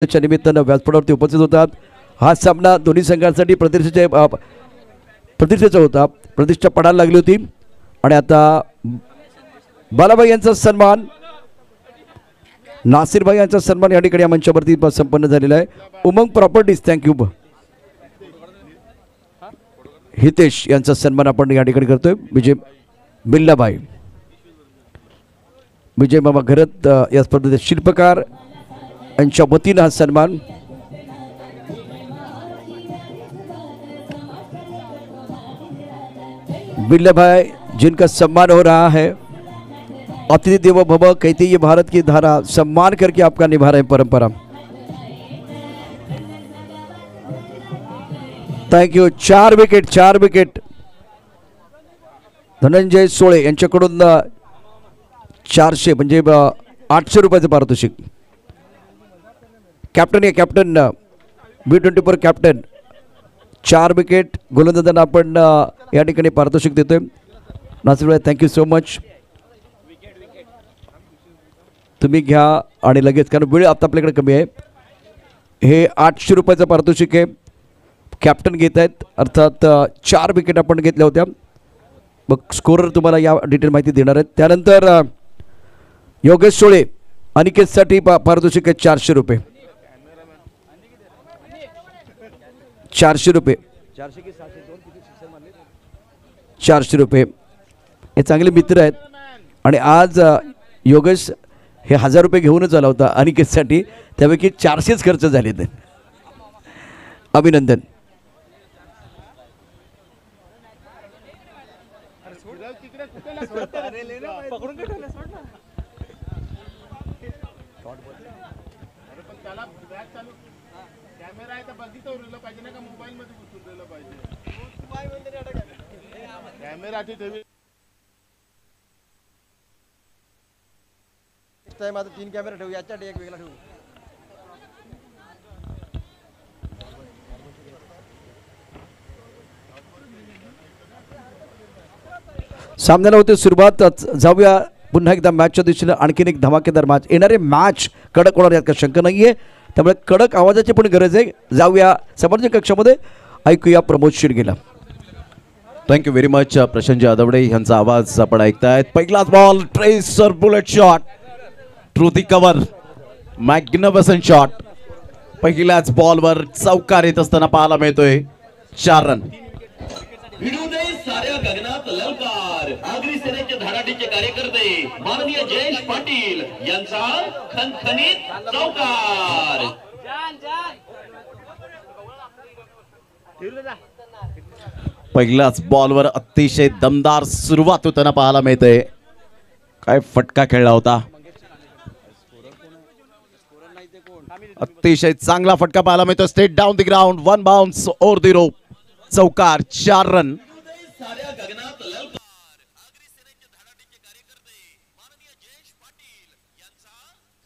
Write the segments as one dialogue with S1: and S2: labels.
S1: च्या निमित्तानं व्यासपीठावरती उपस्थित होतात। हा सामना दोन्ही संघांसाठी प्रतिष्ठेचा होता, प्रतिष्ठा पडायला लागली होती आणि आता बालाभाई यांचा सन्मान, नासिरभाई यांचा सन्मान या ठिकाणी मंचावरती संपन्न झालेला आहे। उमंग प्रॉपर्टीज, थँक्यू हितेश यांचा सन्मान आपण या ठिकाणी करतोय। विजय बिल्लाभाई, विजय मामा घरत या स्पर्धेचे शिल्पकार यांच्या वतीनं हा सन्मान। बिल्ला भाई जिनका सम्मान हो रहा है, अतिथि देवो भव कहती ये भारत की धारा, सम्मान करके आपका निभा रहे परंपरा। Thank you. 4 विकेट धनंजय सोळे यांच्याकडून 400 म्हणजे 800 रुपयाचं पारितोषिक। कॅप्टन B24 कॅप्टन 4 विकेट गोलंदाजांना आपण या ठिकाणी पारितोषिक देतोय। नासिर भाई थँक्यू सो मच, तुम्ही घ्या आणि लगेच, कारण वेळ आता आपल्याकडे कमी आहे। हे 800 रुपयाचं पारितोषिक आहे, कॅप्टन घेत आहेत, अर्थात 4 विकेट आपण घेतल्या होत्या। मग स्कोरर तुम्हाला या डिटेल माहिती देणार आहेत। त्यानंतर योगेश सोळे अनिकेतसाठी पारितोषिक आहे 400 रुपये। 400 रुपये, 400 रुपये। हे चांगले मित्र आहेत आणि आज योगेश हे 1000 रुपये घेऊनच आला होता अनिकेतसाठी, त्यापैकी 400च खर्च झाले ते। अभिनंदन।
S2: माझा 3 कॅमेरा ठेवू, याच्यासाठी एक वेगळा ठेवू।
S1: सामन्याला होते सुरुवात। जाऊया पुन्हा एकदा मॅचच्या दिशेने, आणखीन एक धमाकेदार मॅच येणारे, मॅच कडक होणार यात काही शंका नाहीये, त्यामुळे कडक आवाजाची पण गरज आहे। जाऊया समर्थन कक्षामध्ये, ऐकूया प्रमोद शिर्गेला।
S3: थँक्यू व्हेरी मच प्रशांत जाधवडे यांचा आवाज आपण ऐकतायत। पहिलाच ball, tracer bullet shot, through the cover, magnificent shot. पहिल्याच बॉलवर चौकार येत असताना पाहायला मिळतोय 4 रन।
S4: साऱ्या गगनात ललकार, आगरी सेनेचे धडाडीचे कार्यकर्ते माननीय जयेश पाटील यांचा खणखणीत चौकार।
S3: पहिल्याच बॉलवर अतिशय दमदार सुरुवात होताना पाहायला मिळते। काय फटका खेळला होता, अतिशय चांगला फटका पाहायला मिळतो। Straight down the ground, 1 bounce over the rope, चौकार, 4 रन।
S4: साऱ्या गगनात ललकार, आगरी सेनेचे धडाडीचे कार्यकर्ते माननीय जयेश पाटील यांचा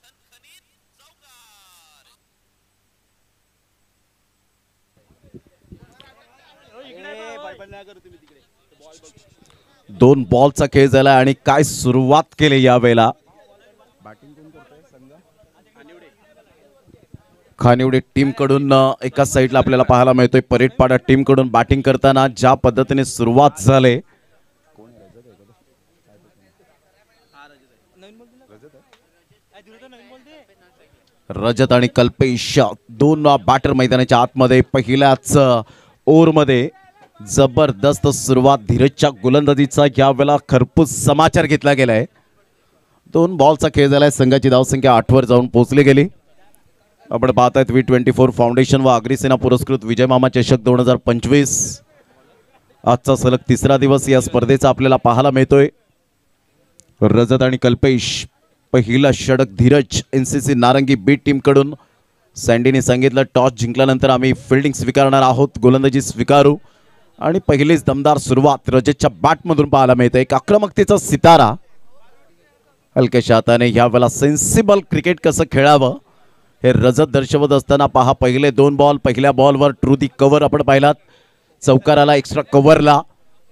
S4: खणखणीत चौकार।
S3: 2 बॉलचा खेळ झाला आणि काय सुरुवात केली यावेळेला। खानिवडे टीम कडून एका साइडला आपल्याला पाहायला मिळतोय परेडपाडा टीम कडून बॅटिंग करताना ज्या पद्धतीने सुरुवात झाली। रजत आणि कल्पेश 2 बॅटर मैदानाच्या आतमध्ये। पहिल्याच ओव्हरमध्ये जबरदस्त सुरुवात, धीरजच्या गोलंदाजीचा यावेळेला खरपूस समाचार घेतला गेलाय। 2 बॉलचा खेळ झालाय, संघाची धावसंख्या 8 वर जाऊन पोहोचली गेली। आपण पाहतायत V24 फाउंडेशन व अग्रिसेना पुरस्कृत विजय मामा चषक 2025 आजचा सलग 3रा दिवस या स्पर्धेचा आपल्याला पाहायला मिळतोय। रजत आणि कल्पेश, पहिला षटक धीरज NCC नारंगी बी टीम कडून। सँडीने सांगितलं टॉस जिंकल्यानंतर आम्ही फिल्डिंग स्वीकारणार आहोत, गोलंदाजी स्वीकारू, आणि पहिलीच दमदार सुरुवात रजतच्या बॅटमधून पाहायला मिळते। एक आक्रमकतेचा सितारा, हलक्याशा हाताने यावेळेला सेन्सिबल क्रिकेट कसं खेळावं हे रजत दर्शवत असताना पहा। पहिले 2 बॉल, पहिल्या बॉलवर ट्रू दी कव्हर आपण पाहिलात, चौकार आला एक्स्ट्रा कव्हरला।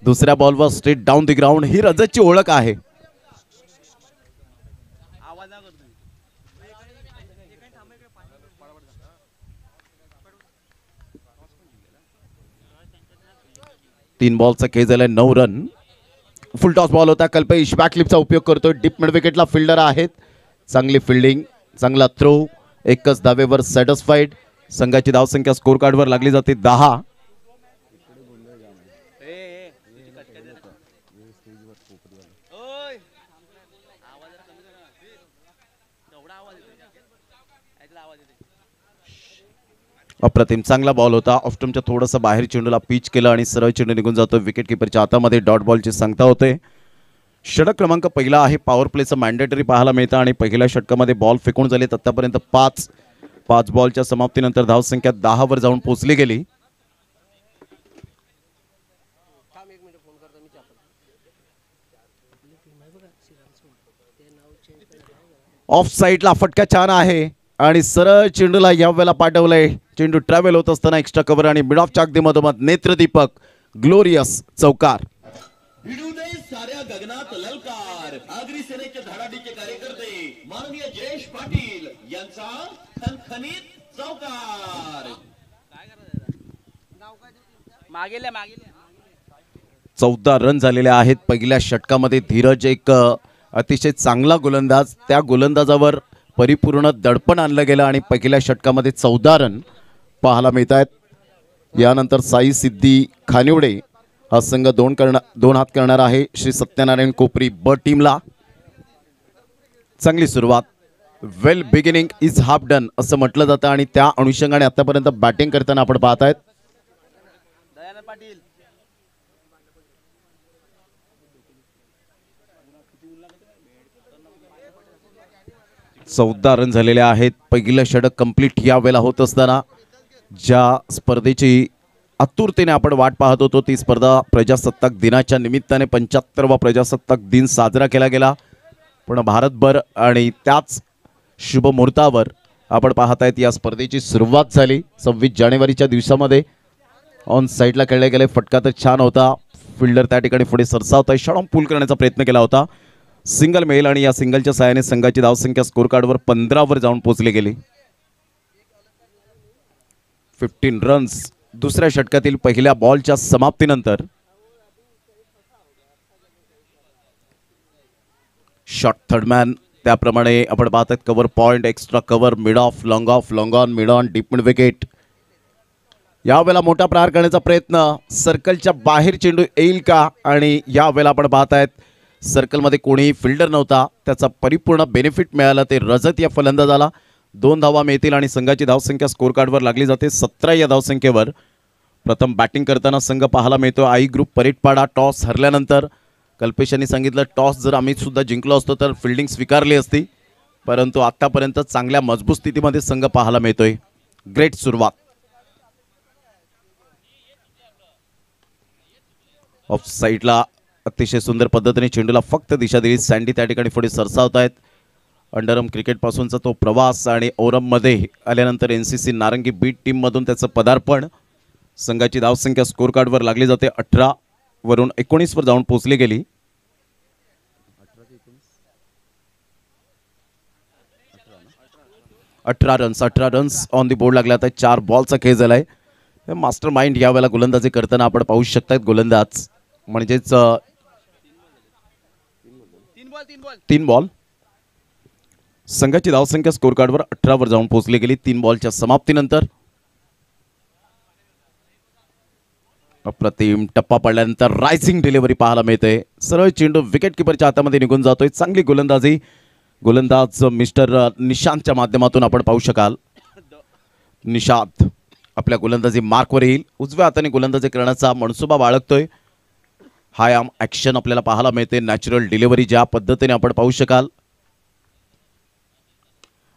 S3: दुसऱ्या बॉलवर स्ट्रेट डाऊन द ग्राउंड, ही रजतची ओळख आहे। 3 बॉलचा खेळ झालाय 9 रन. फुल टॉस बॉल होता. कल्पेश बॅकलिपचा उपयोग करतोय. डीप मिड विकेटला फिल्डर आहेत. चांगली फिल्डिंग, चांगला थ्रो, एकच धावेवर सॅटिस्फाईड. संघाची धावसंख्या स्कोर कार्डवर लागली जाते 10. अप्रतिम चांगला बॉल होता. ऑफ्टमच्या थोडंसं बाहेर चेंडूला पिच केलं आणि सरळ चेंडू निघून जातो. विकेट किपरच्या हातामध्ये डॉट बॉलची सांगता होते. षटक क्रमांक पहिला आहे. पॉवर प्लेचं मॅन्डेटरी पाहायला मिळतं आणि पहिल्या षटकामध्ये बॉल फेकून झालेत आतापर्यंत 5 बॉलच्या समाप्तीनंतर धावसंख्या 10 वर जाऊन पोहोचली गेली. ऑफ साईडला फटका छान आहे आणि सरळ चेंडूला या वेळेला पाठवलंय. चेंडू ट्रॅव्हल होत असताना एक्स्ट्रा कव्हर आणि मिड ऑफ चाकदी मधोमध नेत्रदीपक ग्लोरियस चौकार.
S4: भिडू दे साऱ्या गगनात ललकार. आगरी सेनेचे धडाडीचे कार्यकर्ते माननीय जयेश पाटील यांचा खणखणीत चौकार.
S3: 14 रन झालेले आहेत. पहिल्या षटकामध्ये धीरज एक अतिशय चांगला गोलंदाज, त्या गोलंदाजावर परिपूर्ण दडपण आणलं गेलं आणि पहिल्या षटकामध्ये 14 रन पाहायला मिळत आहेत. यानंतर साई सिद्धी खानिवडे हा संघ दोन हात करणार आहे. श्री सत्यनारायण कोपरी ब टीमला. चांगली सुरुवात. वेल बिगिनिंग इज हाफ डन असं म्हटलं जातं आणि त्या अनुषंगाने आतापर्यंत बॅटिंग करताना आपण पाहत आहेत. 14 रन झालेले आहेत. पहिलं षटक कंप्लीट या वेळेला होत असताना ज्या स्पर्धेची आतुरतेने आपण वाट पाहत होतो ती स्पर्धा प्रजासत्ताक दिनाच्या निमित्ताने 75वा प्रजासत्ताक दिन साजरा केला गेला. पण भारतभर आणि त्याच शुभ मुहूर्तावर आपण पाहतायत या स्पर्धेची सुरुवात झाली. 26 जानेवारीच्या दिवसामध्ये ऑन साईडला खेळले गेले. फटका तर छान होता. फिल्डर त्या ठिकाणी पुढे सरसावता शॉट पूल करण्याचा प्रयत्न केला होता. सिंगल मेल आणि या सिंगलच्या सहाय्याने संघाची धावसंख्या स्कोर कार्डवर 15 वर जाऊन पोहोचली गेली. 15 रन्स दुसऱ्या षटकातील पहिल्या बॉलच्या समाप्तीनंतर. शॉट थर्ड मॅन त्याप्रमाणे आपण पाहतात. Cover point, extra cover, mid of, long on, mid on, deep mid wicket. यावेळेला मोठा प्रहार करण्याचा प्रयत्न. सर्कलच्या बाहेर चेंडू येईल का आणि यावेळेला आपण पाहतायत सर्कलमध्ये कोणीही फिल्डर नव्हता. त्याचा परिपूर्ण बेनिफिट मिळाला ते रजत या फलंदाजाला. 2 धावा मिळतील आणि संघाची धावसंख्या स्कोर कार्डवर लागली जाते 17 या धावसंख्येवर. प्रथम बॅटिंग करताना संघ पाहायला मिळतो आई ग्रुप परेटपाडा. टॉस हरल्यानंतर कल्पेश यांनी सांगितलं टॉस जर आम्ही सुद्धा जिंकलो असतो तर फिल्डिंग स्वीकारली असती, परंतु आतापर्यंत चांगल्या मजबूत स्थितीमध्ये संघ पाहायला मिळतोय. ग्रेट सुरुवात. ऑफ साईडला अतिशय सुंदर पद्धतीने चेंडूला फक्त दिशा दिली. सँडी त्या ठिकाणी पुढे सरसावत आहेत. अंडरम क्रिकेट पासूनचा तो प्रवास आणि ओरममध्ये आल्यानंतर NCC नारंगी बीट टीम मधून त्याचं पदार्पण. संघाची धावसंख्या स्कोर कार्डवर लागली जाते 18 वरून 19 वर जाऊन पोहोचली गेली. 18 रन्स ऑन दी बोर्ड लागला. आता 4 बॉलचा खेळ झालाय. मास्टर माइंड यावेळेला गोलंदाजी करताना आपण पाहू शकतात. गोलंदाज म्हणजेच 3 बॉल. संघाची धावसंख्या स्कोर कार्डवर 18 वर जाऊन पोहोचली गेली 3 बॉलच्या समाप्तीनंतर. अप्रतिम टप्पा पडल्यानंतर रायझिंग डिलिव्हरी पाहायला मिळते. सरळ चेंडू विकेट किपरच्या हातामध्ये निघून जातोय. चांगली गोलंदाजी. गोलंदाज मिस्टर निशांतच्या माध्यमातून आपण पाहू शकाल. निशांत आपल्या गोलंदाजी मार्कवर येईल. उजव्या हाताने गोलंदाजी करण्याचा मनसुबा बाळगतोय. हाय आर्म ॲक्शन आपल्याला पाहायला मिळते. नॅचरल डिलिव्हरी ज्या पद्धतीने आपण पाहू शकाल.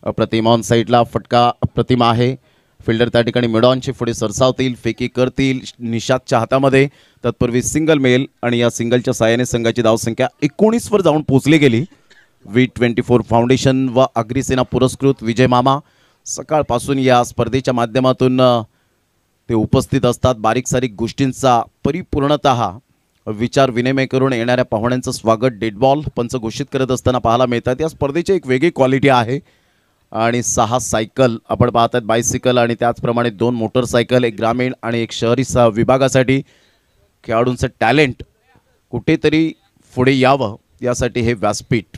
S3: अप्रतिम ऑन साईडला फटका अप्रतिम आहे. फिल्डर त्या ठिकाणी मिडॉनचे पुढे सरसावतील, फेकी करतील निशांतच्या हातामध्ये. तत्पूर्वी सिंगल मेल आणि या सिंगलच्या साहाय्याने संघाची धावसंख्या 19 वर जाऊन पोहोचली गेली. V24 फाउंडेशन व अग्रिसेना पुरस्कृत विजय मामा सकाळपासून या स्पर्धेच्या माध्यमातून ते उपस्थित असतात. बारीक सारीक गोष्टींचा परिपूर्णतः विचार विनिमय करून येणाऱ्या पाहुण्यांचं स्वागत डेड बॉल पंच घोषित करत असताना पाहायला मिळतात. या स्पर्धेची एक वेगळी क्वालिटी आहे आणि 6 सायकल आपण पाहतात. बायसिकल आणि त्याचप्रमाणे 2 मोटरसायकल, एक ग्रामीण आणि एक शहरी विभागासाठी खेळाडूंचं टॅलेंट कुठेतरी पुढे यावं यासाठी हे व्यासपीठ.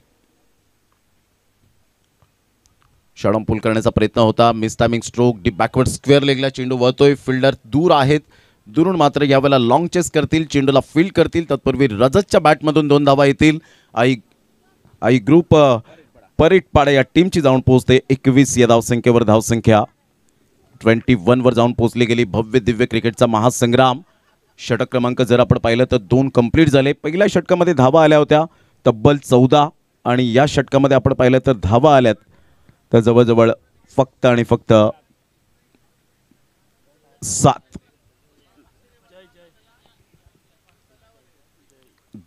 S3: षडंपूल करण्याचा प्रयत्न होता. Miss timing stroke deep backward square लेगला चेंडू वळतोय. फिल्डर दूर आहेत. दुरून मात्र यावेळेला लॉंग चेस करतील, चेंडूला फील्ड करतील. तत्पूर्वी रजतच्या बॅटमधून 2 धावा येतील. आई ग्रुप परेटपाडा या टीमची जाऊन पोहोचते 21 या धावसंख्येवर. धावसंख्या 21 वर जाऊन पोहोचली गेली. भव्य दिव्य क्रिकेटचा महासंग्राम. षटक क्रमांक जर आपण पाहिलं तर 2 कंप्लीट झाले. पहिल्या षटकामध्ये धावा आल्या होत्या तब्बल 14 आणि या षटकामध्ये आपण पाहिलं तर धावा आल्यात तर जवळजवळ फक्त आणि फक्त 7.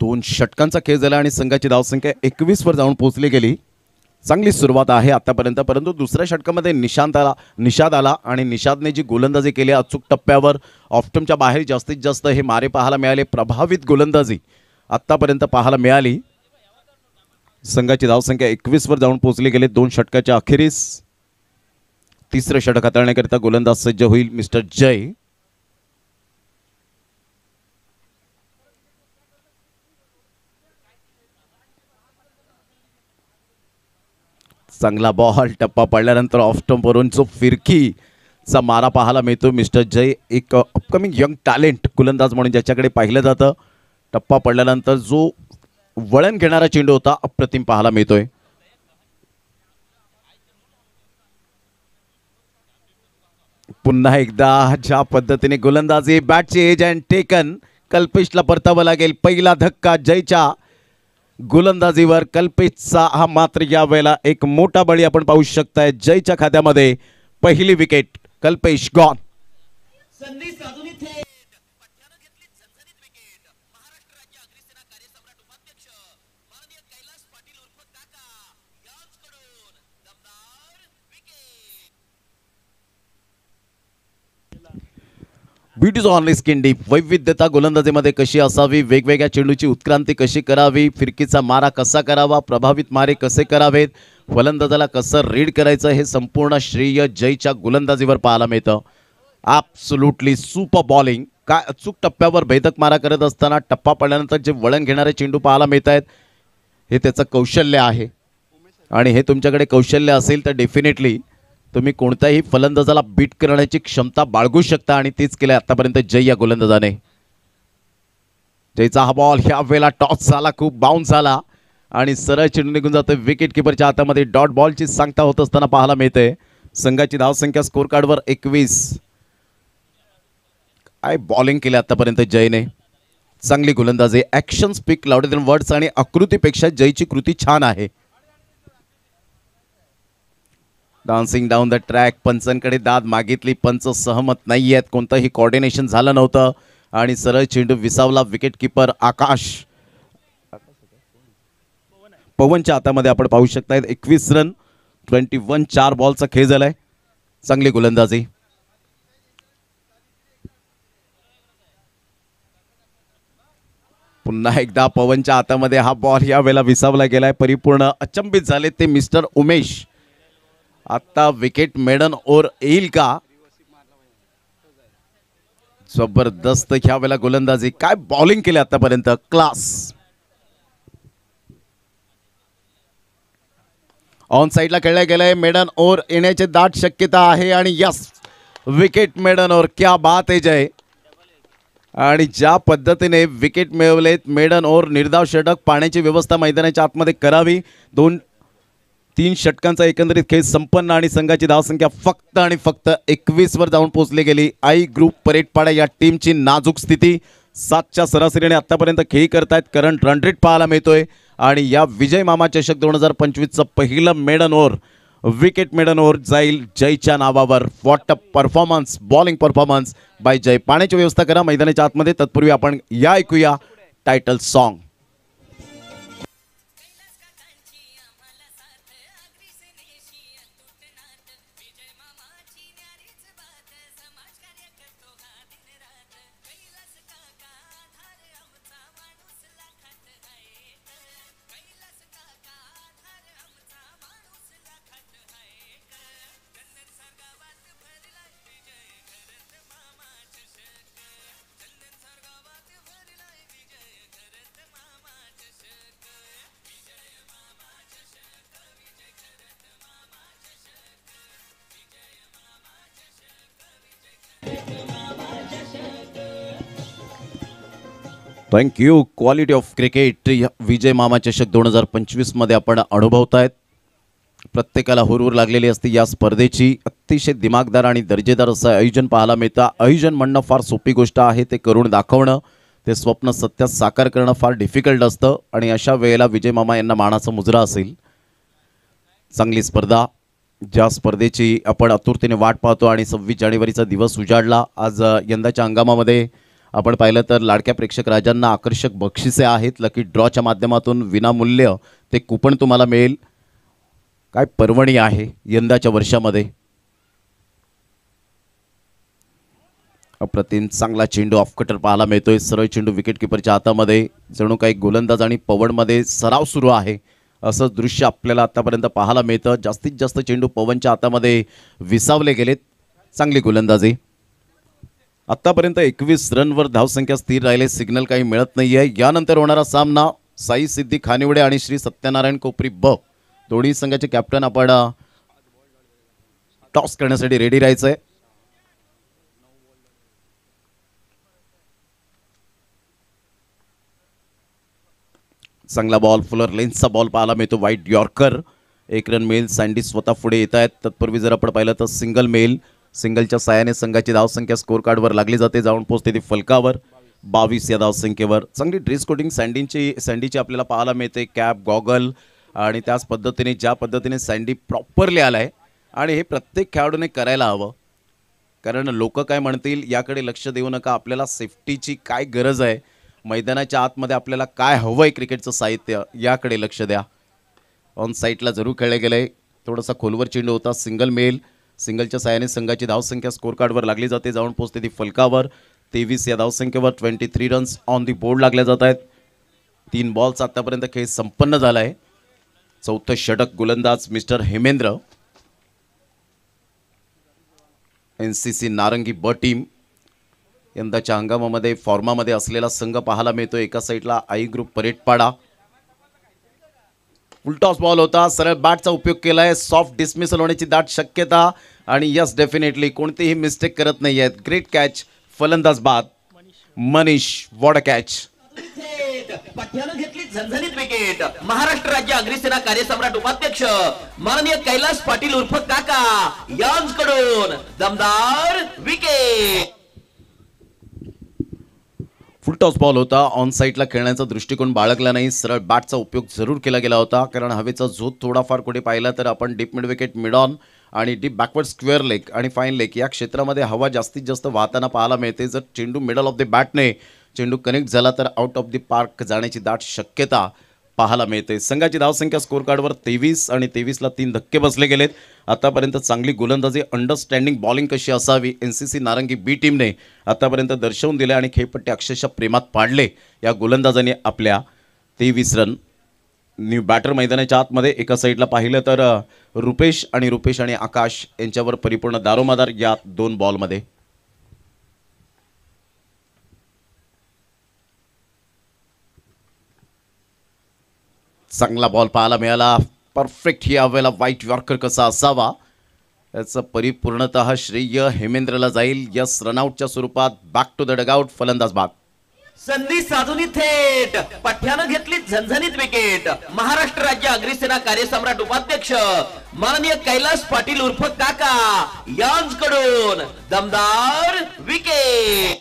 S3: 2 षटकांचा खेळ झाला आणि संघाची धावसंख्या 21 वर जाऊन पोहोचली गेली. चांगली सुरुवात आहे आतापर्यंत, परंतु दुसऱ्या षटकामध्ये निषाद आला आणि निषादने जी गोलंदाजी केली अचूक टप्प्यावर ऑफस्टंपच्या बाहेर जास्तीत जास्त हे मारे पाहायला मिळाले. प्रभावित गोलंदाजी आतापर्यंत पाहायला मिळाली. संघाची धावसंख्या 21 वर जाऊन पोहोचली गेली 2 षटकाच्या अखेरीस. तिसरं षटक हाताळण्याकरिता गोलंदाज सज्ज होईल मिस्टर जय. चांगला बॉल टप्पा पडल्यानंतर ऑफ स्टंपवरून जो फिरकीचा मारा पाहायला मिळतो. मिस्टर जय एक अपकमिंग यंग टॅलेंट गोलंदाज म्हणून ज्याच्याकडे पाहिलं जातं. टप्पा पडल्यानंतर जो वळण घेणारा चेंडू होता अप्रतिम पाहायला मिळतोय. पुन्हा एकदा ज्या पद्धतीने गोलंदाजी बॅटची एज अँड टेकन कल्पेशला परतावं लागेल. पहिला धक्का जयच्या गोलंदाजीवर. कल्पेशचा हा मात्र या वेळेला एक मोठा बळी आपण पाहू शकताय. जयच्या खात्यामध्ये पहिली विकेट. कल्पेश गॉन.
S4: संधी साधून थेट पट्ट्यानं घेतली झणझणीत विकेट. महाराष्ट्र राज्य अग्निसेना कार्यसम्राट उपाध्यक्ष माननीय कैलास पाटील उर्फ काका यांच्याकडून दमदार wicket.
S3: Beauty's on skin deep. वैविध्यता गोलंदाजीमध्ये कशी असावी, वेगवेगळ्या चेंडूची उत्क्रांती कशी करावी, फिरकीचा मारा कसा करावा, प्रभावित मारे कसे करावेत, फलंदाजाला कसं रीड करायचं, हे संपूर्ण श्रेय जयच्या गोलंदाजीवर पाहायला मिळतं. Absolutely super bowling. काय अचूक टप्प्यावर भेदक मारा करत असताना टप्पा पडल्यानंतर जे वळण घेणारे चेंडू पाहायला मिळत आहेत हे त्याचं कौशल्य आहे. आणि हे तुमच्याकडे कौशल्य असेल तर डेफिनेटली तुम्ही कोणत्याही फलंदाजाला बीट करण्याची क्षमता बाळगू शकता आणि तीच केलं आतापर्यंत जय या गोलंदाजाने. जयचा हा बॉल ह्या वेळेला टॉस झाला, खूप बाउन्स झाला आणि सरळ चेंडू निघून जातो. विकेट किपरच्या हातामध्ये डॉट बॉलची सांगता होत असताना पाहायला मिळते. संघाची धावसंख्या स्कोर कार्डवर 21. काय बॉलिंग केली आतापर्यंत जयने. चांगली गोलंदाजी. Action speak louder than words आणि आकृतीपेक्षा जयची कृती छान आहे. Dancing down the track. पंचांकडे दाद मागितली, पंच सहमत नाही आहेत. कोणतंही कोऑर्डिनेशन झालं नव्हतं आणि सरळ चेंडू विसावला. विकेट किपर आकाश पवनच्या हातामध्ये आपण पाहू शकताय. 21 रन 21 4 बॉलचा खेळ झालाय. चांगली गोलंदाजी. पुन्हा एकदा पवनच्या हातामध्ये हा बॉल या वेळेला विसावला गेलाय. परिपूर्ण अचंबित झाले ते मिस्टर उमेश. आता विकेट मेडन ओर येईल का? जबरदस्त ह्या वेळेला गोलंदाजी. काय बॉलिंग केली आतापर्यंत, क्लास. ऑन साइडला खेळला गेलाय. मेडन ओर येण्याची दाट शक्यता आहे आणि यस विकेट मेडन ओर. क्या बात आहे जय. आणि ज्या पद्धतीने विकेट मिळवलेत मेडन ओर. निर्धाव षटक. पाण्याची व्यवस्था मैदानाच्या आतमध्ये करावी. 2-3 षटकांचा एकंदरीत खेळ संपन्न आणि संघाची धावसंख्या फक्त आणि फक्त 21 वर जाऊन पोहोचली गेली. आई ग्रुप परेटपाडा या टीमची नाजूक स्थिती. 7च्या सरासरीने आतापर्यंत खेळ करतायत. करंट रन रेट पाहायला मिळतोय आणि या विजय मामा चषक 2025चं पहिलं maiden over wicket maiden over जाईल जयच्या नावावर. What a performance, bowling performance by Jay. पाण्याची व्यवस्था करा मैदानाच्या आतमध्ये. तत्पूर्वी आपण या ऐकूया title song. Thank you. Quality of cricket Vijay Mama चषक 2025 मध्ये आपण अनुभवतायत. प्रत्येकाला हुरहुर लागलेली असते या स्पर्धेची. अतिशय दिमागदार आणि दर्जेदार असं आयोजन पाहायला मिळतं. आयोजन म्हणणं फार सोपी गोष्ट आहे, ते करून दाखवणं, ते स्वप्न सत्यात साकार करणं फार डिफिकल्ट असतं आणि अशा वेळेला विजय मामा यांना मानाचा मुजरा असेल. चांगली स्पर्धा, ज्या स्पर्धेची आपण आतुरतेने वाट पाहतो आणि 26 जानेवारीचा दिवस उजाडला. आज यंदाच्या हंगामामध्ये आपण पाहिलं तर लाडक्या प्रेक्षक राजांना आकर्षक बक्षिसे आहेत. लकी ड्रॉच्या माध्यमातून विनामूल्य ते कुपन तुम्हाला मिळेल. काय पर्वणी आहे यंदाच्या वर्षामध्ये. अप्रतिम चांगला चेंडू ऑफ कटर पाहायला मिळतोय. सरळ चेंडू विकेटकीपरच्या हातामध्ये. जणू काही गोलंदाज आणि पवनमध्ये सराव सुरू आहे असं दृश्य आपल्याला आतापर्यंत पाहायला मिळतं. जास्तीत जास्त चेंडू पवनच्या हातामध्ये विसावले गेलेत. चांगली गोलंदाजी. आतापर्यंत 21 रनवर धावसंख्या स्थिर राहिले. सिग्नल काही मिळत नाहीये. यानंतर होणारा सामना साई सिद्धी खानिवडे आणि श्री सत्यनारायण कोपरी ब दोन्ही संघाचे कॅप्टन आपण टॉस करण्यासाठी रेडी राहायचंय. चांगला बॉल, फुलर लेन्सचा बॉल पाहायला मिळतो. वाईट यॉर्कर. 1 रन मिळेल. सँडी स्वतः पुढे येत आहेत. तत्पूर्वी जर आपण पाहिलं तर सिंगल मिळेल. सिंगलच्या साहाय्याने संघाची धावसंख्या स्कोर कार्डवर लागली जाते. जाऊन पोहोचते ती फलकावर 22 या धावसंख्येवर. चांगली ड्रेस कोटिंग सँडीची आपल्याला पाहायला मिळते. कॅप, गॉगल आणि त्याच पद्धतीने ज्या पद्धतीने सँडी प्रॉपरली आलाय आणि हे प्रत्येक खेळाडूने करायला हवं. कारण लोक काय म्हणतील याकडे लक्ष देऊ नका. आपल्याला सेफ्टीची काय गरज आहे, मैदानाच्या आतमध्ये आपल्याला काय हवं आहे क्रिकेटचं साहित्य, याकडे लक्ष द्या. ऑन साईडला जरूर खेळले गेले. थोडासा खोलवर चेंडू होता. सिंगल मिळेल. सिंगलच्या साहाय्याने संघाची धावसंख्या स्कोर कार्डवर लागली जाते. जाऊन पोहोचते ती फलकावर 23 या धावसंख्येवर. 23 रन्स ऑन दी बोर्ड लागल्या जात आहेत. 3 बॉल्स आतापर्यंत खेळ संपन्न झाला आहे. चौथं षटक गोलंदाज मिस्टर हेमेंद्र. NCC नारंगी ब टीम यंदाच्या हंगामामध्ये फॉर्मामध्ये असलेला संघ पाहायला मिळतो. एका साईडला आई ग्रुप परेडपाडा. फुलटॉस बॉल होता. सरळ बॅटचा उपयोग केलाय. सॉफ्ट डिसमिसल होण्याची दाट शक्यता आणि यस डेफिनेटली कोणतीही मिस्टेक करत नाही आहेत. Great catch. फलंदाज बाद मनीष. What a catch.
S4: पठ्यानं घेतली झणझणीत विकेट. महाराष्ट्र राज्य अग्निसेना कार्यसम्राट उपाध्यक्ष माननीय कैलास पाटील उर्फ काका यांच्याकडून दमदार विकेट.
S3: फुलटॉस बॉल होता. ऑन साईडला खेळण्याचा दृष्टिकोन बाळगला नाही. सरळ बॅटचा उपयोग जरूर केला गेला होता. कारण हवेचा झोत थोडाफार कुठे पाहिला तर आपण deep mid wicket, mid on आणि डीप बॅकवर्ड स्क्वेअर लेग आणि फाईन लेग या क्षेत्रामध्ये हवा जास्तीत जास्त वाहताना पाहायला मिळते. जर चेंडू मिडल ऑफ द बॅटने चेंडू कनेक्ट झाला तर आउट ऑफ द पार्क जाण्याची दाट शक्यता पाहायला मिळते. संघाची धावसंख्या स्कोर कार्डवर 23 आणि 23ला 3 धक्के बसले गेलेत. आतापर्यंत चांगली गोलंदाजी, अंडरस्टँडिंग बॉलिंग कशी असावी NCC नारंगी बी टीमने आतापर्यंत दर्शवून दिले आणि खेळपट्टी अक्षरशः प्रेमात पाडले या गोलंदाजाने आपल्या. 23 रन. न्यू बॅटर मैदानाच्या आतमध्ये. एका साईडला पाहिलं तर रुपेश आणि आकाश यांच्यावर परिपूर्ण दारोमदार या 2 बॉलमध्ये. चांगला बॉल पाहायला मिळाला. परफेक्ट ही यावेळेला व्हाईट यॉर्कर कसा असावा याचं परिपूर्णतः श्रेय हेमेंद्रला जाईल. यस रनआउटच्या स्वरूपात. Back to the dugout. फलंदाज बाद.
S4: संधी साधून थेट पठ्यानं घेतली झणझणीत विकेट. महाराष्ट्र राज्य अग्निसेना कार्यसम्राट उपाध्यक्ष माननीय कैलास पाटील उर्फ काका यांच्याकडून दमदार विकेट.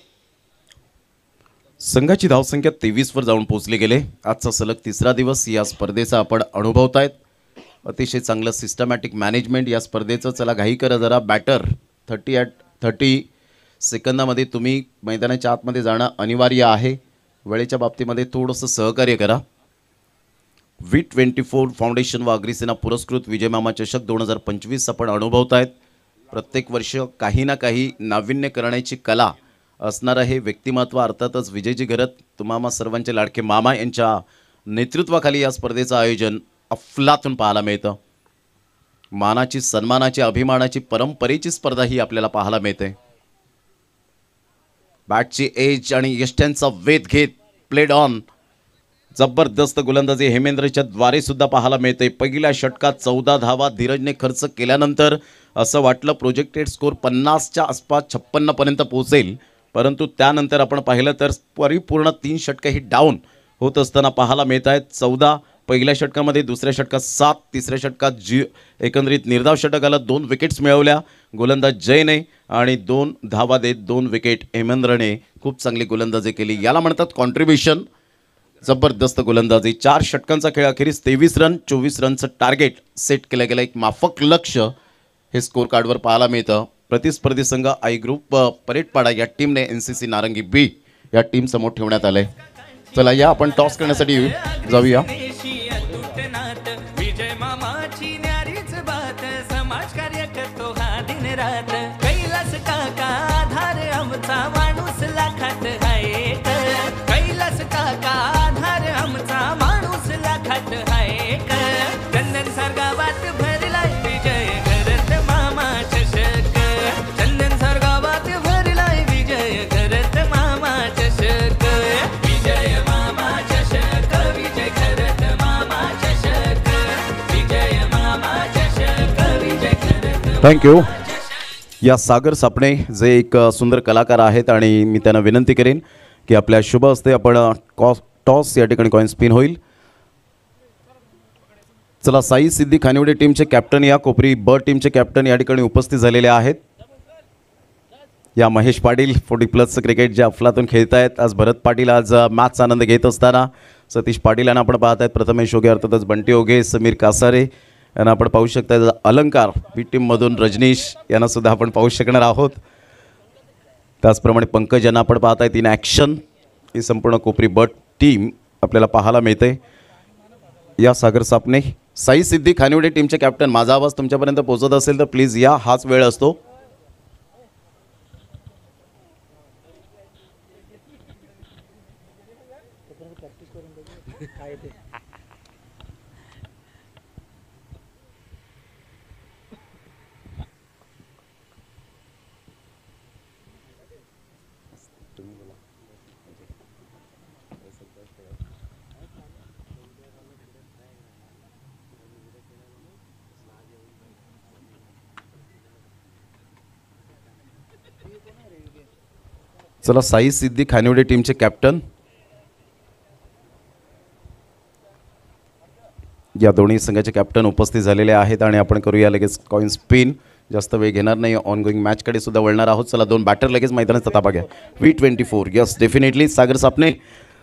S3: संघाची धावसंख्या 23 वर जाऊन पोहोचले गेले. आजचा सलग 3रा दिवस या स्पर्धेचा आपण अनुभवतायत. अतिशय चांगलं सिस्टमॅटिक मॅनेजमेंट या स्पर्धेचं. चला घाई करा जरा. बॅटर 30 सेकंदामध्ये तुम्ही मैदानाच्या आतमध्ये जाणं अनिवार्य आहे. वेळेच्या बाबतीमध्ये थोडंसं सहकार्य करा. V24 फाउंडेशन व अग्निसेना पुरस्कृत विजय मामा चषक 2025 आपण अनुभवतायत. प्रत्येक वर्ष काही ना काही नाविन्य करण्याची कला असणारं हे व्यक्तिमत्व अर्थातच विजयजी घरत तुम्हा सर्वांचे लाडके मामा यांच्या नेतृत्वाखाली या स्पर्धेचं आयोजन अफलातून पाहायला मिळतं. मानाची, सन्मानाची, अभिमानाची, परंपरेची स्पर्धा ही आपल्याला पाहायला मिळते. बॅटची एज आणि यष्ट्यांचा वेध घेत प्लेड ऑन. जबरदस्त गोलंदाजी हेमेंद्रच्या द्वारे सुद्धा पाहायला मिळते. पहिल्या षटकात 14 धावा धीरजने खर्च केल्यानंतर असं वाटलं प्रोजेक्टेड स्कोर 50च्या आसपास 56 पर्यंत पोहोचेल. परंतु त्यानंतर आपण पाहिलं तर परिपूर्ण 3 षटकं ही डाऊन होत असताना पाहायला मिळत आहेत. 14 पहिल्या षटकामध्ये, दुसऱ्या षटकात 7, तिसऱ्या षटकात एकंदरीत निर्धाव षटक आलं. 2 विकेट्स मिळवल्या गोलंदाज जयने आणि 2 धावा देत 2 विकेट हेमेंद्रने खूप चांगली गोलंदाजी केली. याला म्हणतात कॉन्ट्रीब्युशन. जबरदस्त गोलंदाजी. 4 षटकांचा खेळ अखेरीस 23 रन 24 रनचं टार्गेट सेट केलं गेलं. एक माफक लक्ष हे स्कोर कार्डवर पाहायला मिळतं. प्रतिस्पर्धी संघ आय ग्रुप परेडपाडा या टीमने NCC नारंगी बी या टीम समोर ठेवण्यात आले. चला या आपण टॉस करण्यासाठी जाऊया.
S5: विजय मामाची न्यारीच बात, समाज कार्य करतो हा दिन रात. कैलास काका आधार आमचा, माणूस लाखात हाय. कैलास काका आधार आमचा, माणूस लाखात हाय. चंदन सरगावात भरलाय विजय करत मामा चषक. चंदन सरगावात भरलाय विजय करत मामा चषक. विजय मामा चषक, विजय करत मामा चषक. विजय मामा चषक, विजय करत.
S3: थँक्यू. या सागर सापणे जे एक सुंदर कलाकार आहेत आणि मी त्यांना विनंती करेन की आपल्या शुभ हस्ते आपण टॉस या ठिकाणी कॉइन स्पिन होईल. चला साई सिद्धी खानिवडे टीमचे कॅप्टन या कोपरी ब टीमचे कॅप्टन या ठिकाणी उपस्थित झालेले आहेत. या महेश पाटील 40+ क्रिकेट जे अफलातून खेळत आहेत. आज भरत पाटील आज मॅचचा आनंद घेत असताना सतीश पाटील यांना आपण पाहत आहेत. प्रथमेश ओगे अर्थातच बंटी ओगे, समीर कासारे यांना आपण पाहू शकता. अलंकार बी टीममधून रजनीश यांना सुद्धा आपण पाहू शकणार आहोत. त्याचप्रमाणे पंकज यांना आपण पाहत आहेत. इन ॲक्शन ही संपूर्ण कोपरी ब टीम आपल्याला पाहायला मिळते. या सागर सापणे साई सिद्धी खानिवडे टीमचे कॅप्टन. माझा आवाज तुमच्यापर्यंत पोहोचत असेल तर प्लीज या, हाच वेळ असतो. चला साई सिद्धी खानिवडे टीमचे कॅप्टन या दोन्ही संघाचे कॅप्टन उपस्थित झालेले आहेत आणि आपण करूया लगेच कॉइन स्पिन. जास्त वेळ घेणार नाही. ऑनगोईंग मॅचकडे सुद्धा वळणार आहोत. चला 2 बॅटर लगेच मैदानाचा ताबा घ्या. V24 यस डेफिनेटली सागर सापणे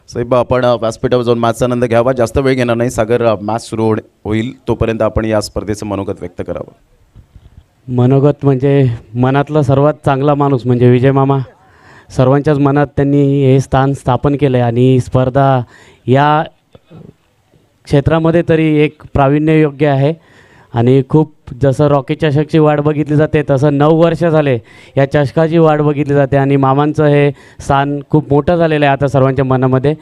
S3: साहेब आपण व्यासपीठावर जाऊन मॅचचा आनंद घ्यावा. जास्त वेळ घेणार नाही. सागर मॅच सुरू होईल तोपर्यंत आपण या स्पर्धेचं मनोगत व्यक्त करावं.
S6: मनोगत म्हणजे मनातला सर्वात चांगला माणूस म्हणजे विजय मामा. सर्वांच्याच मनात त्यांनी हे स्थान स्थापन केलं आहे आणि स्पर्धा या क्षेत्रामध्ये तरी एक प्रावीण्ययोग्य आहे. आणि खूप जसं रॉकी चषकची वाट बघितली जाते तसं 9 वर्ष झाले या चषकाची वाट बघितली जाते आणि मामांचं हे स्थान खूप मोठं झालेलं आहे आता सर्वांच्या मनामध्ये.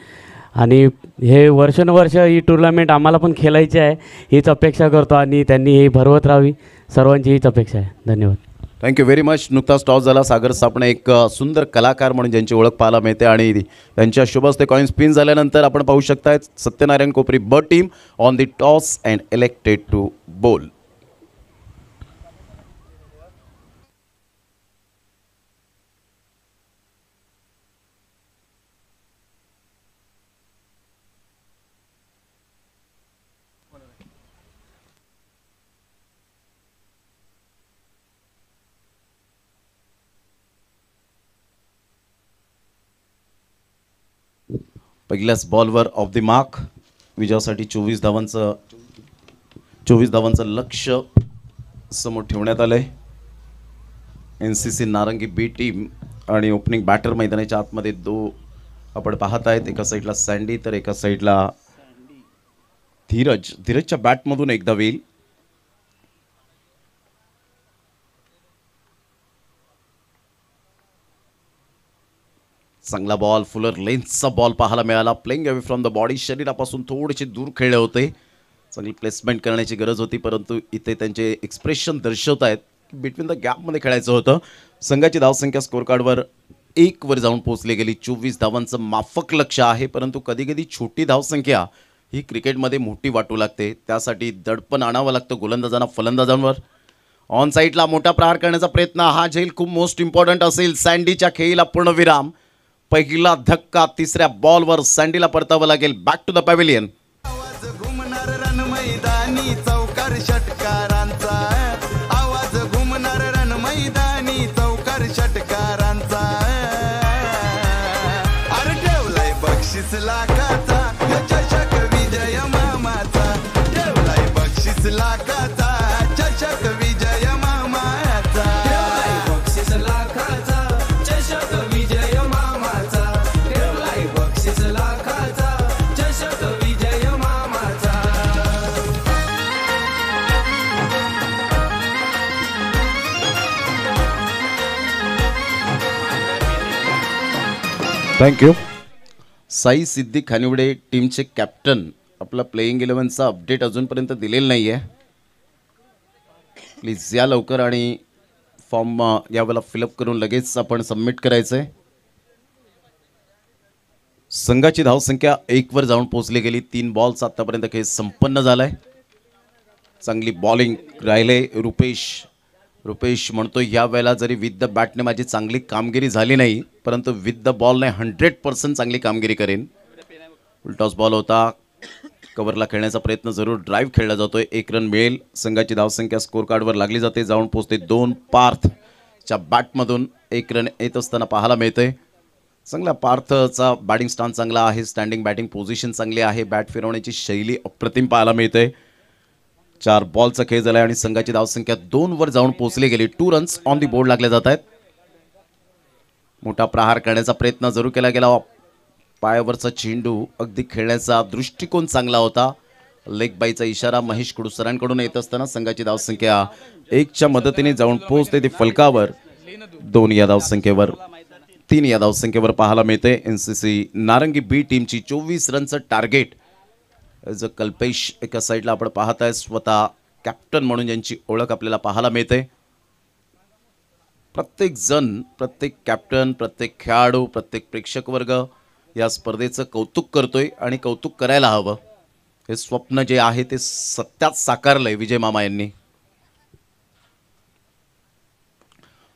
S6: आणि हे वर्षानुवर्ष ही टुर्नामेंट आम्हाला पण खेळायची आहे हीच अपेक्षा करतो आणि त्यांनी ही भरवत राहावी सर्वांची हीच अपेक्षा आहे. धन्यवाद.
S3: Thank you very much. नुकताच टॉस झाला. सागर सापणे एक सुंदर कलाकार म्हणून ज्यांची ओळख पाहायला मिळते आणि त्यांच्या शुभ हस्ते कॉइन स्पिन झाल्यानंतर आपण पाहू शकता सत्यनारायण कोपरी ब team won the toss and elected to bowl. पहिल्याच बॉलवर ऑफ द मार्क विजयासाठी 24 धावांचं लक्ष समोर ठेवण्यात आलं आहे. NCC नारंगी बी टीम आणि ओपनिंग बॅटर मैदानाच्या आतमध्ये आपण पाहत आहेत. एका साईडला सँडी तर एका साईडला धीरजच्या बॅटमधून एकदा वेल. चांगला बॉल, फुलर लेन्थचा बॉल पाहायला मिळाला. Playing away from the body, शरीरापासून थोडेसे दूर खेळले होते. चांगली प्लेसमेंट करण्याची गरज होती परंतु इथे त्यांचे एक्सप्रेशन दर्शवत आहेत की बिटवीन द गॅपमध्ये खेळायचं होतं. संघाची धावसंख्या स्कोर कार्डवर 1 वर जाऊन पोहोचली गेली. 24 धावांचं माफक लक्ष आहे परंतु कधी कधी छोटी धावसंख्या ही क्रिकेटमध्ये मोठी वाटू लागते. त्यासाठी दडपण आणावं लागतं गोलंदाजांना फलंदाजांवर. ऑन साईडला मोठा प्रहार करण्याचा प्रयत्न, हा झेल खूप मोस्ट इम्पॉर्टंट असेल. सँडीच्या खेळीला पूर्णविराम. पहिला धक्का तिसऱ्या बॉलवर सँडीला परतावं लागेल. Back to the pavilion.
S7: आवाज घुमणार रण मैदानी चौकार षटकारांचा, आवाज घुमणार रण मैदानी चौकार षटकारांचा. अरे ठेवलाय बक्षीस लाखाचा चषक विजय मामाचा, ठेवलाय बक्षीस लाखाचा चषक विजय मामाचा.
S5: बक्षीस लाखाचा चषक विजय मामाचा, ठेवलाय बक्षीस लाखाचा चषक विजय मामाचा.
S1: थँक्यू.
S3: साई सिद्धी खानिवडे टीमचे कॅप्टन आपला प्लेइंग 11चा अपडेट अजूनपर्यंत दिलेला नाही आहे. प्लीज या लवकर आणि फॉर्म यावेळेला फिलअप करून लगेच आपण सबमिट करायचं आहे. संघाची धावसंख्या 1वर जाऊन पोहोचली गेली. 3 बॉल्स आतापर्यंत खेळ संपन्न झालाय. चांगली बॉलिंग राहिले रुपेश म्हणतो या वेळेला जरी विथ द बॅटने माझी चांगली कामगिरी झाली नाही, परंतु विथ द बॉलने 100% चांगली कामगिरी करेन. उलटॉस बॉल होता, कव्हरला खेळण्याचा प्रयत्न जरूर, ड्राईव्ह खेळला जातोय. 1 रन मिळेल. संघाची धावसंख्या स्कोर कार्डवर लागली जाते. जाऊन पोहोचते 2 पार्थच्या बॅटमधून 1 रन येत असताना पाहायला मिळतंय. चांगला पार्थचा बॅटिंग स्टान चांगला आहे. स्टँडिंग बॅटिंग पोझिशन चांगली आहे. बॅट फिरवण्याची शैली अप्रतिम पाहायला मिळते. 4 बॉलचा खेळ झाला आणि संघाची धावसंख्या 2वर जाऊन पोहोचली गेली. 2 रन्स ऑन दी बोर्ड लागले जात आहेत. मोठा प्रहार करण्याचा प्रयत्न जरूर केला गेला. पायावरचा चेंडू अगदी खेळण्याचा दृष्टिकोन चांगला होता. लेग बाईचा इशारा महेश कुडूसरांकडून येत असताना संघाची धावसंख्या 1च्या मदतीने जाऊन पोहोचते ती फलकावर. 2 या धावसंख्येवर 3 या धावसंख्येवर पाहायला मिळते. NCC नारंगी बी टीमची 24 रनचं टार्गेट. जो कल्पेश एका साईडला आपण पाहत आहे, स्वतः कॅप्टन म्हणून ज्यांची ओळख आपल्याला पाहायला मिळते. प्रत्येक जण, प्रत्येक कॅप्टन, प्रत्येक खेळाडू, प्रत्येक प्रेक्षक वर्ग या स्पर्धेचं कौतुक करतोय आणि कौतुक करायला हवं. हे स्वप्न जे आहे ते सत्यात साकारलंय विजय मामा यांनी.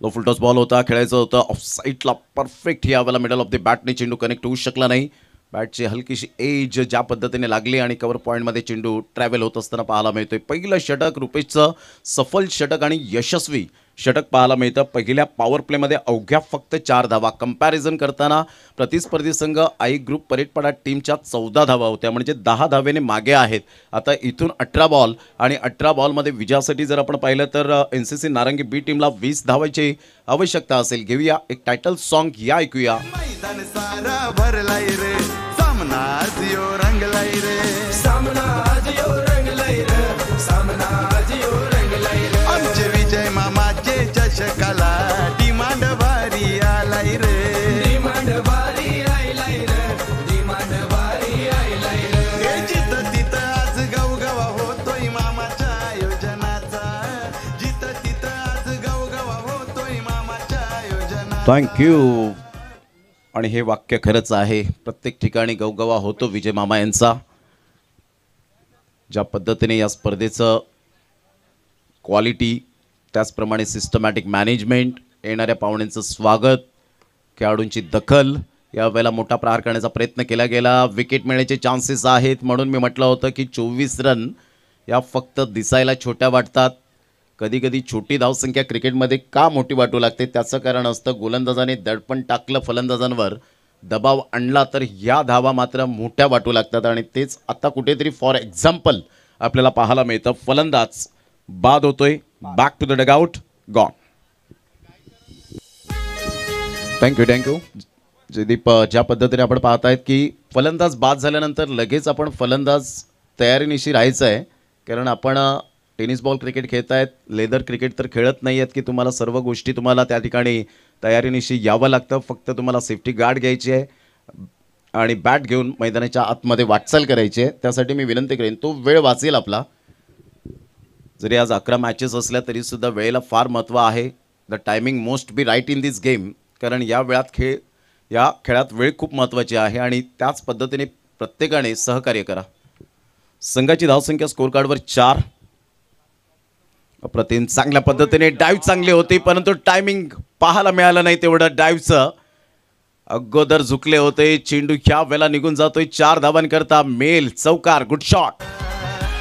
S3: लो फुलटॉस बॉल होता, खेळायचं होतं ऑफ साईडला. परफेक्ट यावेळेला मिडल ऑफ द बॅटने चेंडू कनेक्ट होऊ शकला नाही. बॅटची हलकीशी एज ज्या पद्धतीने लागली आणि कव्हर पॉईंटमध्ये चेंडू ट्रॅव्हल होत असताना पाहायला मिळतोय. पहिलं षटक रुपेशचं सफल षटक आणि यशस्वी षटक पाहायला मिळतं. पहिल्या पॉवर प्लेमध्ये अवघ्या फक्त 4 धावा. कंपॅरिझन करताना प्रतिस्पर्धी संघ आई ग्रुप परेडपाडा टीमच्या 14 धावा होत्या, म्हणजे 10 धावेने मागे आहेत. आता इथून 18 बॉल आणि 18 बॉलमध्ये विजयासाठी जर आपण पाहिलं तर NCC नारंगी बी टीमला 20 धावांची आवश्यकता असेल. घेऊया एक टायटल सॉन्ग, या ऐकूया.
S7: मैदान सारा भरलाय रे, सामना आज यो रंगलाय रे,
S5: सामना आज यो रंगलाय रे, सामना आज यो रंगलाय रे.
S7: आमचे विजय मामाचे चषकाला डिमांड भारी आलाय रे,
S5: डिमांड भारी आयलाय रे, डिमांड भारी आयलाय रे.
S7: हे जिथं तिथं आज गवगवा होतोय मामाच्या आयोजनाचा, जिथं तिथं आज गवगवा होतोय मामाच्या आयोजनाचा.
S3: थँक्यू. आणि हे वाक्य खरंच आहे. प्रत्येक ठिकाणी गवगवा होतो विजय मामा यांचा. ज्या पद्धतीने या स्पर्धेचं क्वालिटी, त्याचप्रमाणे सिस्टमॅटिक मॅनेजमेंट, येणाऱ्या पाहुण्यांचं स्वागत, खेळाडूंची दखल, यावेळेला मोठा प्रहार करण्याचा प्रयत्न केला गेला. विकेट मिळण्याचे चान्सेस आहेत, म्हणून मी म्हटलं होतं की 24 रन या फक्त दिसायला छोट्या वाटतात. कधी कधी छोटी धावसंख्या क्रिकेटमध्ये का मोठी वाटू लागते, त्याचं कारण असतं गोलंदाजाने दडपण टाकलं, फलंदाजांवर दबाव आणला तर या धावा मात्र मोठ्या वाटू लागतात. आणि तेच आता कुठेतरी फॉर एक्झाम्पल आपल्याला पाहायला मिळतं. फलंदाज बाद होतोय. Back to the dugout, gone. Thank you. Jaydeep, ज्या पद्धतीने आपण पाहतायत की फलंदाज बाद झाल्यानंतर लगेच आपण फलंदाज तयारीनिशी राहायचं आहे. कारण आपण टेनिस बॉल क्रिकेट खेळतायत, लेदर क्रिकेट तर खेळत नाही आहेत की तुम्हाला सर्व गोष्टी तुम्हाला त्या ठिकाणी तयारीनिशी यावं लागतं. फक्त तुम्हाला सेफ्टी गार्ड घ्यायची आहे आणि बॅट घेऊन मैदानाच्या आतमध्ये वाटचाल करायची आहे. त्यासाठी मी विनंती करेन, तो वेळ वाचेल आपला. जरी आज 11 मॅचेस असल्या तरीसुद्धा वेळेला फार महत्त्व आहे. The timing must be right in this game. कारण या खेळात वेळ खूप महत्त्वाची आहे आणि त्याच पद्धतीने प्रत्येकाने सहकार्य करा. संघाची धावसंख्या स्कोर कार्डवर 4. अप्रतिम चांगल्या पद्धतीने डाईव्ह चांगली होती परंतु टायमिंग पाहायला मिळालं नाही तेवढं डाईव्हचं. अगोदर झुकले होते चेंडू ह्या वेळेला निघून जातोय 4 धावांकरता मेल चौकार. Good shot.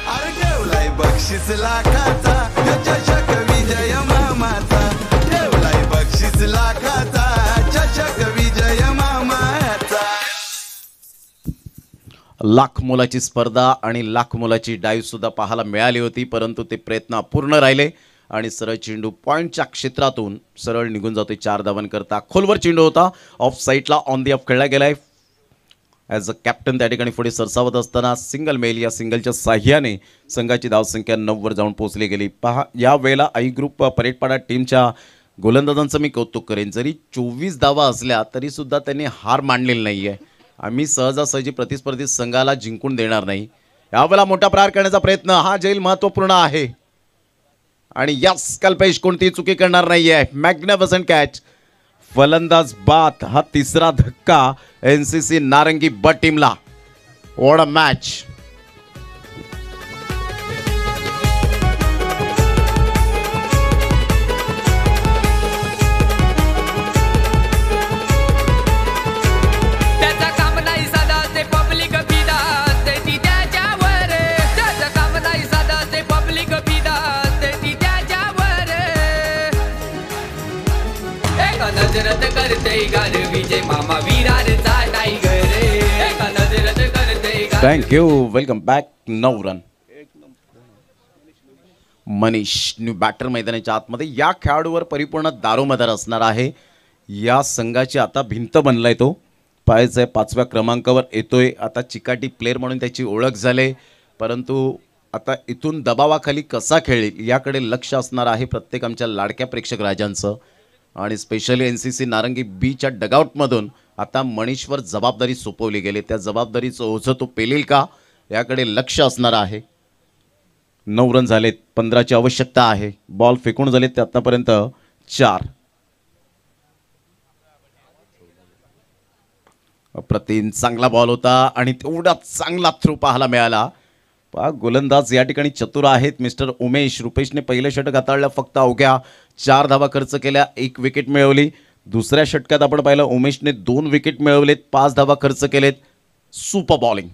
S7: अरे ठेवलाय बक्षीस लाखाचा ह्यो चषक विजय मामाचा. ठेवलाय बक्षीस लाखाचा चषक विजय मामाचा.
S3: लाख मोलाची स्पर्धा आणि लाख मोलाची डाईव्ह सुद्धा पाहायला मिळाली होती परंतु ते प्रयत्न अपूर्ण राहिले आणि सरळ चेंडू पॉईंटच्या क्षेत्रातून सरळ निघून जातोय 4 धावांकरता. खोलवर चेंडू होता ऑफ साईडला ऑन दी ऑफ खेळला गेलाय. ॲज अ कॅप्टन त्या ठिकाणी पुढे सरसावत असताना सिंगल मेल या सिंगलच्या साह्याने संघाची धावसंख्या 9 वर जाऊन पोहोचली गेली. पहा या वेळेला आई ग्रुप परेडपाडा टीमच्या गोलंदाजांचं मी कौतुक करेन. जरी 24 धावा असल्या तरी सुद्धा त्यांनी हार मानलेली नाही आहे. आम्ही सहजासहजी प्रतिस्पर्धी संघाला जिंकून देणार नाही. यावेळेला मोठा प्रहार करण्याचा प्रयत्न हा जैल महत्त्वपूर्ण आहे आणि यस कल्पेश कोणतीही चुकी करणार नाहीये. Magnificent catch. फलंदाज बाद. हा तिसरा धक्का NCC नारंगी ब टीमला. What a match.
S5: त्याचं काम नाही साधा ते पब्लिक फिदा ती त्याच्यावर. त्याचं काम नाही साधा ते पब्लिक फिदा ती त्याच्यावर. एका नजरत करते गार विजय मामा विरारचा टायगर. एका नजरत करते गार.
S3: Thank you. Welcome back. 9 run. Manish new batter मैदानाच्या आतमध्ये. या खेळाडूवर परिपूर्ण दारोमदार असणार आहे. या संघाची आता भिंत बनलाय तो. पाहायचं आहे 5व्या क्रमांकावर येतोय. आता चिकाटी प्लेअर म्हणून त्याची ओळख झाली परंतु आता इथून दबावाखाली कसा खेळेल याकडे लक्ष असणार आहे प्रत्येक आमच्या लाडक्या प्रेक्षक राजांचं. आणि स्पेशली NCC नारंगी बीच्या डगआउटमधून आता मनीषवर जबाबदारी सोपवली गेली. त्या जबाबदारीचं ओझं तो पेलेल का याकडे लक्ष असणार आहे. 9 रन झालेत. 15ची आवश्यकता आहे. बॉल फेकून झालेत ते आतापर्यंत 4. अप्रतिम चांगला बॉल होता आणि तेवढा चांगला थ्रो पाहायला मिळाला. पहा गोलंदाज या ठिकाणी चतुर आहेत मिस्टर उमेश. रुपेशने पहिलं षटक हाताळलं. फक्त अवघ्या 4 धावा खर्च केल्या. 1 विकेट मिळवली. दुसऱ्या षटकात आपण पाहिलं उमेशने 2 विकेट मिळवलेत. 5 धावा खर्च केलेत. Super bowling.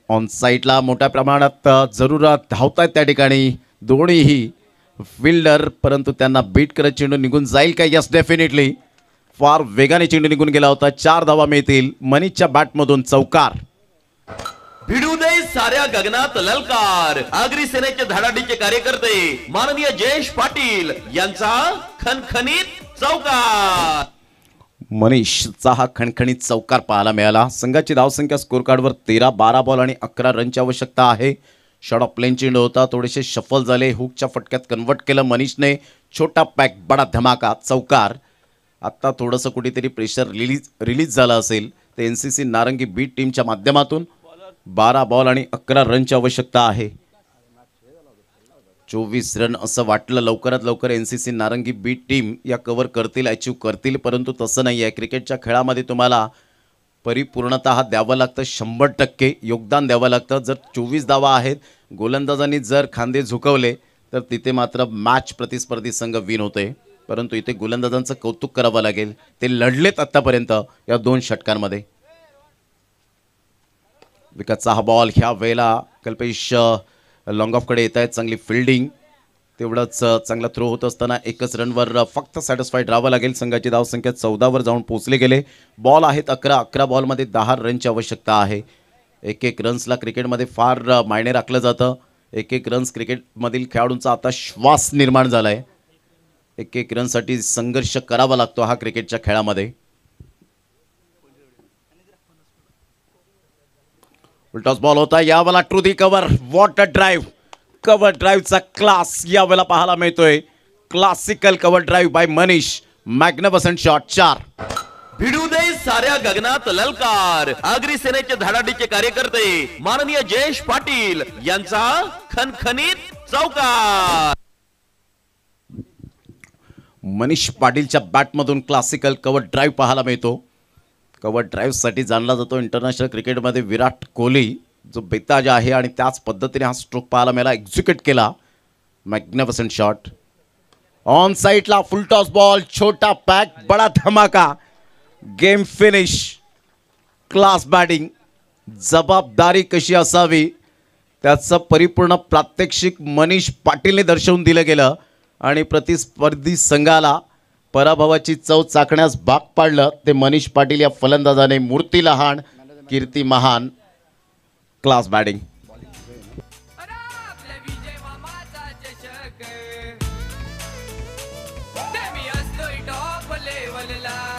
S3: ऑन साईडला मोठ्या प्रमाणात जरूर धावतायत त्या ठिकाणी दोन्हीही फिल्डर परंतु त्यांना बीट करत चेंडू निघून जाईल का. Yes definitely. फार वेगाने चेंडू निघून गेला होता. 4 धावा मिळतील. मनीषच्या बॅटमधून चौकार.
S4: भिडू दे साऱ्या गगनात ललकार. आगरी सेनेचे धडाडीचे कार्यकर्ते माननीय जयेश पाटील यांचा खणखणीत चौकार.
S3: मनीषचा हा खणखणीत चौकार पाहायला मिळाला. संघाची धावसंख्या स्कोर कार्डवर 13. 12 बॉल आणि 11 रनची आवश्यकता आहे. शॉट ऑफ प्लेन चेंडू होता. थोडेसे शफल झाले. हुकच्या फटक्यात कन्वर्ट केलं मनीषने. छोटा पॅक बडा धमाका चौकार. आत्ता थोडंसं कुठेतरी प्रेशर रिलीज झालं असेल ते NCC नारंगी बीट टीमच्या माध्यमातून. 12 बॉल आणि 11 रनची आवश्यकता आहे. 24 रन असं वाटलं. लवकरात लवकर NCC नारंगी बीट टीम या कव्हर करतील, अचीव करतील परंतु तसं नाही आहे. क्रिकेटच्या खेळामध्ये तुम्हाला परिपूर्णतः द्यावं लागतं. 100% योगदान द्यावं लागतं. जर 24 धावा आहेत गोलंदाजांनी जर खांदे झुकवले तर तिथे मात्र मॅच प्रतिस्पर्धी संघ विन होते. परंतु इथे गोलंदाजांचं कौतुक करावं लागेल. ते लढलेत आत्तापर्यंत या 2 षटकांमध्ये. विकेटचा हा बॉल ह्या वेळेला कल्पेश लॉंग ऑफकडे येत आहेत. चांगली फिल्डिंग. तेवढंच चांगला थ्रो होत असताना 1च रनवर फक्त सॅटिस्फाईड राहावं लागेल. संघाची धावसंख्या 14 वर जाऊन पोहोचले गेले. बॉल आहेत 11. 11 बॉलमध्ये 10 रनची आवश्यकता आहे. 1-1 रन्सला क्रिकेटमध्ये फार मायने राखलं जातं. 1-1 रन्स क्रिकेटमधील खेळाडूंचा आता श्वास निर्माण झाला आहे. 1-1 रनसाठी संघर्ष करावा लागतो हा क्रिकेटच्या खेळामध्ये. उलटाच बॉल होता. यावेळेला to the cover. What a drive. Cover ड्राईव्हचा क्लास यावेळेला पाहायला मिळतोय. Classical cover drive by Manish. Magnificent shot. 4.
S4: भिडू दे साऱ्या गगनात ललकार. आगरी सेनेचे धडाडीचे कार्यकर्ते माननीय जयेश पाटील यांचा खणखणीत चौकार.
S3: मनीष पाटीलच्या बॅटमधून क्लासिकल कव्हर ड्राईव्ह पाहायला मिळतो. कव्हर ड्राईव्हसाठी जाणला जातो इंटरनॅशनल क्रिकेटमध्ये विराट कोहली. जो बेताज आहे आणि त्याच पद्धतीने हा स्ट्रोक पाहायला मला एक्झिक्यूट केला. मॅग्निफिसंट शॉट ऑन साईडला, फुल टॉस बॉल, छोटा पॅक, बडा धमाका, गेम फिनिश. क्लास बॅटिंग, जबाबदारी कशी असावी त्याचं परिपूर्ण प्रात्यक्षिक मनीष पाटीलने दर्शवून दिलं गेलं आणि प्रतिस्पर्धी संघाला पराभवाची चव चाकण्यास भाग पाडलं ते मनीष पाटील या फलंदाजाने. मूर्ती लहान, कीर्ती महान. Class batting.
S5: अरे आपल्या विजय मामाचा चषक ते मी असतोय टॉप लेवलला.